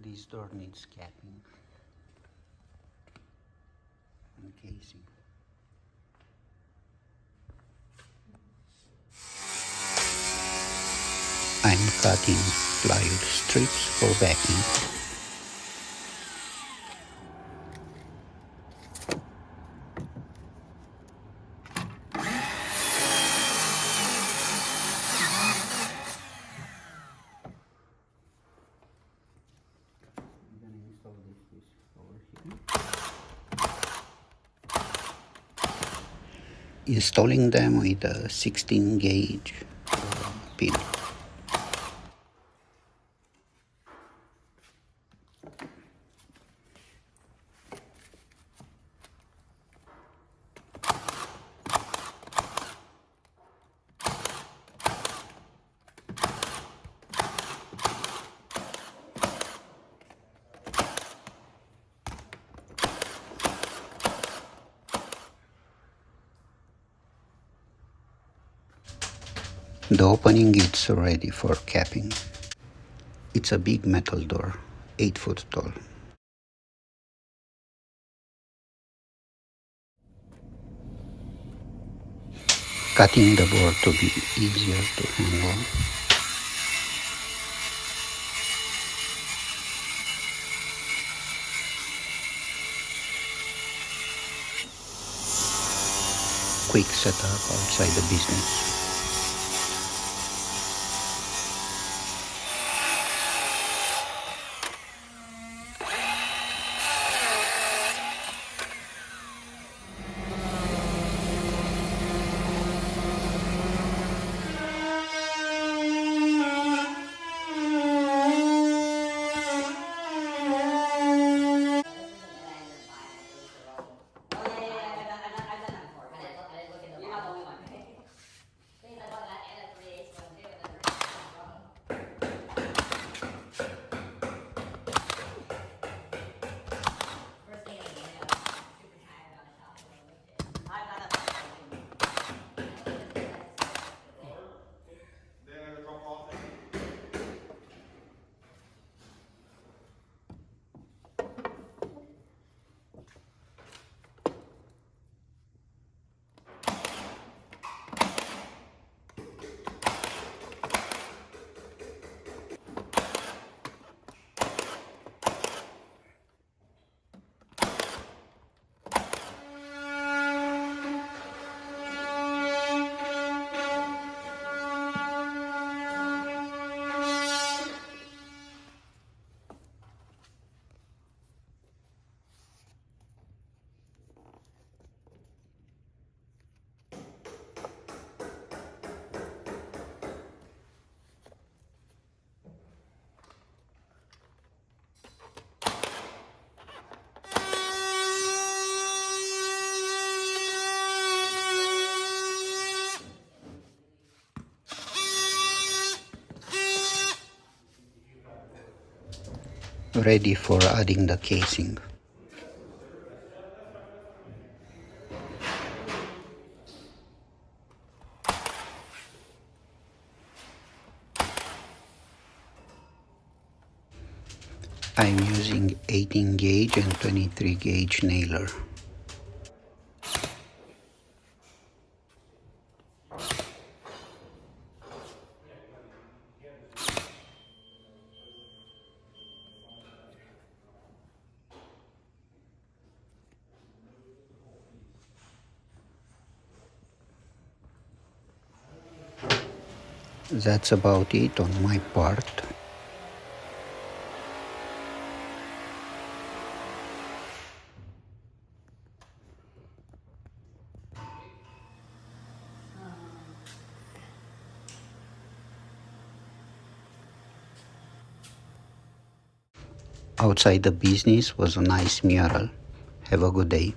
This door needs capping and casing. I'm cutting plywood strips for backing. I'm gonna install this piece over here. Installing them with a 16 gauge pin. The opening is ready for capping. It's a big metal door, 8 foot tall. Cutting the board to be easier to handle. Quick setup outside the business. Ready for adding the casing. I'm using 18 gauge and 23 gauge nailer. That's about it on my part. Outside the business was a nice mural. Have a good day.